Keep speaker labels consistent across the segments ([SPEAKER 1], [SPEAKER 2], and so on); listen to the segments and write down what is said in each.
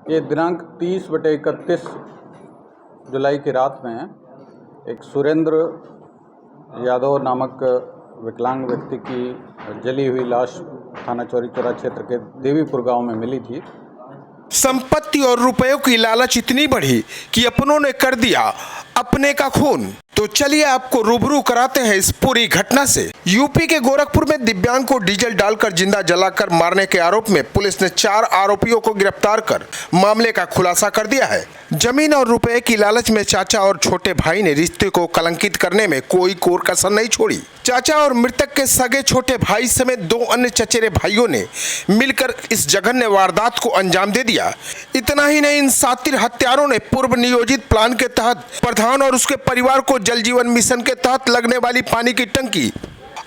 [SPEAKER 1] ये दिनांक 30/31 जुलाई की रात में एक सुरेंद्र यादव नामक विकलांग व्यक्ति की जली हुई लाश थाना चौरी चौरा क्षेत्र के देवीपुर गांव में मिली थी।
[SPEAKER 2] संपत्ति और रुपयों की लालच इतनी बढ़ी कि अपनों ने कर दिया अपने का खून। तो चलिए आपको रूबरू कराते हैं इस पूरी घटना से। यूपी के गोरखपुर में दिव्यांग को डीजल डालकर जिंदा जलाकर मारने के आरोप में पुलिस ने 4 आरोपियों को गिरफ्तार कर मामले का खुलासा कर दिया है। जमीन और रुपए की लालच में चाचा और छोटे भाई ने रिश्ते को कलंकित करने में कोई कोर कसर नहीं छोड़ी। चाचा और मृतक के सगे छोटे भाई समेत 2 अन्य चचेरे भाइयों ने मिलकर इस जघन्य वारदात को अंजाम दे दिया। इतना ही नहीं, इन शातिर हत्यारों ने पूर्व नियोजित प्लान के तहत प्रधान और उसके परिवार को जल जीवन मिशन के तहत लगने वाली पानी की टंकी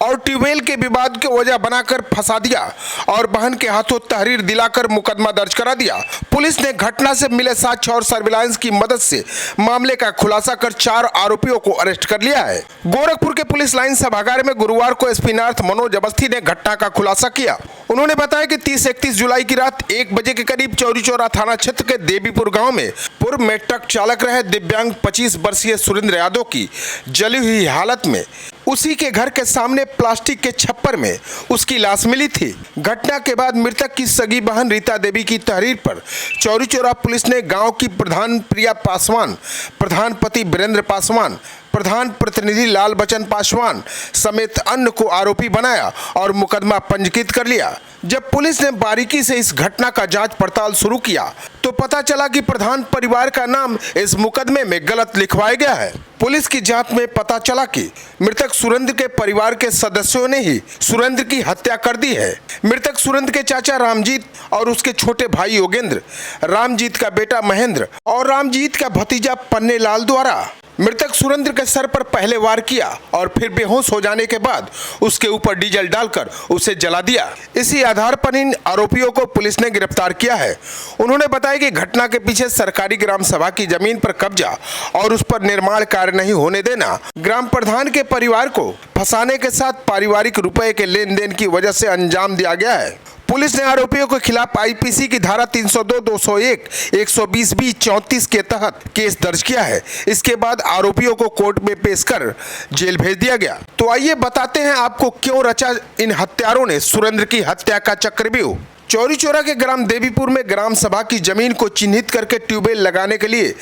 [SPEAKER 2] और ट्यूबवेल के विवाद के वजह बनाकर फंसा दिया और बहन के हाथों तहरीर दिलाकर मुकदमा दर्ज करा दिया। पुलिस ने घटना से मिले साक्ष्य और सर्विलांस की मदद से मामले का खुलासा कर 4 आरोपियों को अरेस्ट कर लिया है। गोरखपुर के पुलिस लाइन सभागार में गुरुवार को एसपी नार्थ मनोज अवस्थी ने घटना का खुलासा किया। उन्होंने बताया कि 30-31 जुलाई की रात 1 बजे के करीब चौरी चौरा थाना क्षेत्र के देवीपुर गांव में पूर्व में ट्रक चालक रहे दिव्यांग 25 वर्षीय सुरेंद्र यादव की जली हुई हालत में उसी के घर के सामने प्लास्टिक के छप्पर में उसकी लाश मिली थी। घटना के बाद मृतक की सगी बहन रीता देवी की तहरीर पर चौरी चौरा पुलिस ने गांव की प्रधान प्रिया पासवान, प्रधान पति वीरेंद्र पासवान, प्रधान प्रतिनिधि लाल बचन पासवान समेत अन्य को आरोपी बनाया और मुकदमा पंजीकृत कर लिया। जब पुलिस ने बारीकी से इस घटना का जांच पड़ताल शुरू किया तो पता चला कि प्रधान परिवार का नाम इस मुकदमे में गलत लिखवाया गया है। पुलिस की जांच में पता चला कि मृतक सुरेंद्र के परिवार के सदस्यों ने ही सुरेंद्र की हत्या कर दी है। मृतक सुरेंद्र के चाचा रामजीत और उसके छोटे भाई योगेंद्र, रामजीत का बेटा महेंद्र और रामजीत का भतीजा पन्ने लाल द्वारा मृतक सुरेंद्र के सर पर पहले वार किया और फिर बेहोश हो जाने के बाद उसके ऊपर डीजल डालकर उसे जला दिया। इसी आधार पर इन आरोपियों को पुलिस ने गिरफ्तार किया है। उन्होंने बताया कि घटना के पीछे सरकारी ग्राम सभा की जमीन पर कब्जा और उस पर निर्माण कार्य नहीं होने देना, ग्राम प्रधान के परिवार को फंसाने के साथ पारिवारिक रुपए के लेन देन की वजह से अंजाम दिया गया है। पुलिस ने आरोपियों के खिलाफ आईपीसी की धारा 302, 201, 120B, 34 के तहत केस दर्ज किया है। इसके बाद आरोपियों को कोर्ट में पेश कर जेल भेज दिया गया। तो आइए बताते हैं आपको क्यों रचा इन हत्यारों ने सुरेंद्र की हत्या का चक्रव्यूह। चौरी चौरा के ग्राम देवीपुर में ग्राम सभा की जमीन को चिन्हित करके ट्यूबवेल लगाने के लिए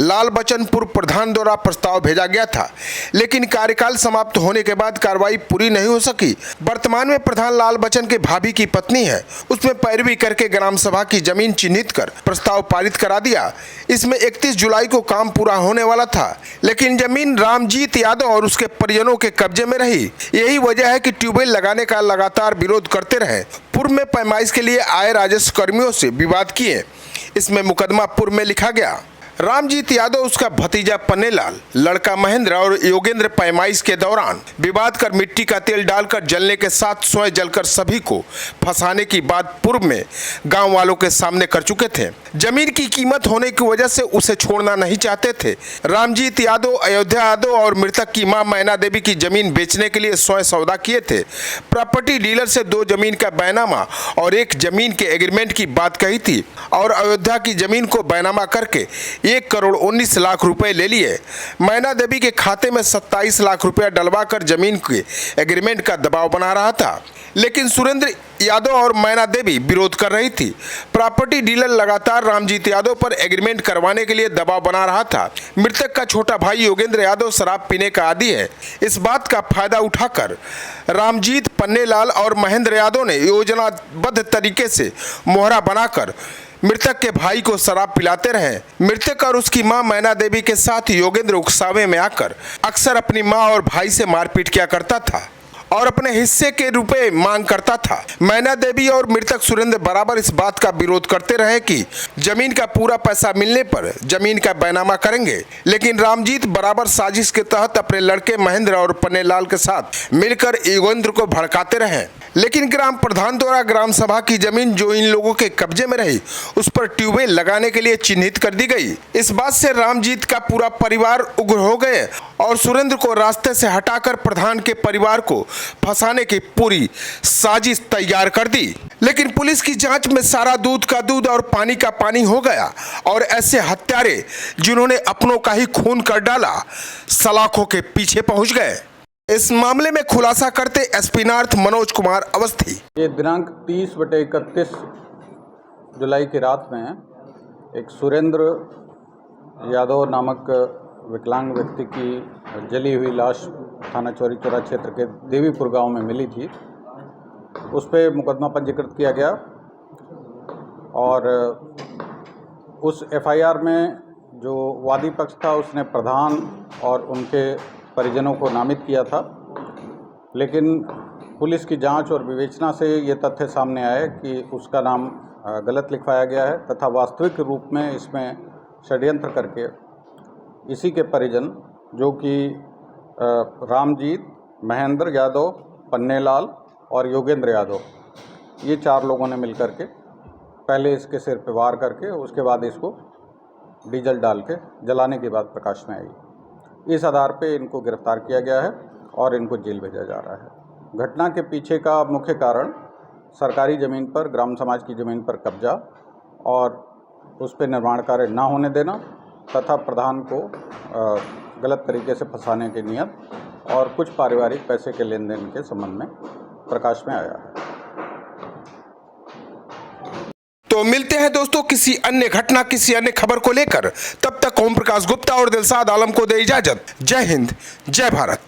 [SPEAKER 2] लाल बचनपुर प्रधान द्वारा प्रस्ताव भेजा गया था, लेकिन कार्यकाल समाप्त होने के बाद कार्रवाई पूरी नहीं हो सकी। वर्तमान में प्रधान लाल बचन के भाभी की पत्नी है, उसमें पैरवी करके ग्राम सभा की जमीन चिन्हित कर प्रस्ताव पारित करा दिया। इसमें 31 जुलाई को काम पूरा होने वाला था, लेकिन जमीन रामजीत यादव और उसके परिजनों के कब्जे में रही। यही वजह है कि ट्यूबवेल लगाने का लगातार विरोध करते रहे। पूर्व में पैमाइश के लिए आए राजस्व कर्मियों से विवाद किए। इसमें मुकदमा पूर्व में लिखा गया। रामजीत यादव, उसका भतीजा पन्नेलाल, लड़का महेंद्र और योगेंद्र पैमाइश के दौरान विवाद कर मिट्टी का तेल डालकर जलने के साथ स्वयं जलकर सभी को फंसाने की बात पूर्व में गांव वालों के सामने कर चुके थे। जमीन की कीमत होने की वजह से उसे छोड़ना नहीं चाहते थे। रामजीत यादव, अयोध्या यादव और मृतक की मां मैना देवी की जमीन बेचने के लिए स्वयं सौदा किए थे। प्रॉपर्टी डीलर से 2 जमीन का बैनामा और 1 जमीन के एग्रीमेंट की बात कही थी और अयोध्या की जमीन को बैनामा करके 1 करोड़ 19 लाख रुपए ले लिए। मैना देवी के खाते में 27 लाख रुपया डलवाकर जमीन के एग्रीमेंट का दबाव बना रहा था, लेकिन सुरेंद्र यादव और मैना देवी विरोध कर रही थी। प्रॉपर्टी डीलर लगातार रामजीत यादव पर एग्रीमेंट करवाने के लिए दबाव बना रहा था। मृतक का छोटा भाई योगेंद्र यादव शराब पीने का आदी है। इस बात का फायदा उठाकर रामजीत, पन्नेलाल और महेंद्र यादव ने योजनाबद्ध तरीके से मोहरा बनाकर मृतक के भाई को शराब पिलाते रहे। मृतक और उसकी मां मैना देवी के साथ योगेंद्र उकसावे में आकर अक्सर अपनी मां और भाई से मारपीट किया करता था और अपने हिस्से के रुपए मांग करता था। मैना देवी और मृतक सुरेंद्र बराबर इस बात का विरोध करते रहे कि जमीन का पूरा पैसा मिलने पर जमीन का बैनामा करेंगे, लेकिन रामजीत बराबर साजिश के तहत अपने लड़के महेंद्र और पन्नेलाल के साथ मिलकर योगेंद्र को भड़काते रहे। लेकिन ग्राम प्रधान द्वारा ग्राम सभा की जमीन जो इन लोगों के कब्जे में रही, उस पर ट्यूबवेल लगाने के लिए चिन्हित कर दी गई। इस बात से रामजीत का पूरा परिवार उग्र हो गए और सुरेंद्र को रास्ते से हटाकर प्रधान के परिवार को फंसाने की पूरी साजिश तैयार कर दी। लेकिन पुलिस की जांच में सारा दूध का दूध और पानी का पानी हो गया और ऐसे हत्यारे जिन्होंने अपनों का ही खून कर डाला सलाखों के पीछे पहुंच गए। इस मामले में खुलासा करते एसपी नॉर्थ मनोज कुमार अवस्थी।
[SPEAKER 1] ये दिनांक 30/31 जुलाई की रात में एक सुरेंद्र यादव नामक विकलांग व्यक्ति की जली हुई लाश थाना चौरी चौरा क्षेत्र के देवीपुर गांव में मिली थी। उस पर मुकदमा पंजीकृत किया गया और उस एफआईआर में जो वादी पक्ष था उसने प्रधान और उनके परिजनों को नामित किया था, लेकिन पुलिस की जांच और विवेचना से ये तथ्य सामने आए कि उसका नाम गलत लिखवाया गया है तथा वास्तविक रूप में इसमें षड्यंत्र करके इसी के परिजन जो कि रामजीत, महेंद्र यादव, पन्नेलाल और योगेंद्र यादव, ये 4 लोगों ने मिलकर के पहले इसके सिर पे वार करके उसके बाद इसको डीजल डाल के जलाने की बात प्रकाश में आई। इस आधार पे इनको गिरफ्तार किया गया है और इनको जेल भेजा जा रहा है। घटना के पीछे का मुख्य कारण सरकारी ज़मीन पर, ग्राम समाज की ज़मीन पर कब्जा और उस पर निर्माण कार्य न होने देना तथा प्रधान को गलत तरीके से फंसाने की नियत और कुछ पारिवारिक पैसे के लेन देन के संबंध में प्रकाश में आया है।
[SPEAKER 2] तो मिलते हैं दोस्तों किसी अन्य घटना, किसी अन्य खबर को लेकर। तब तक ओम प्रकाश गुप्ता और दिलशाद आलम को दे इजाजत। जय हिंद, जय भारत।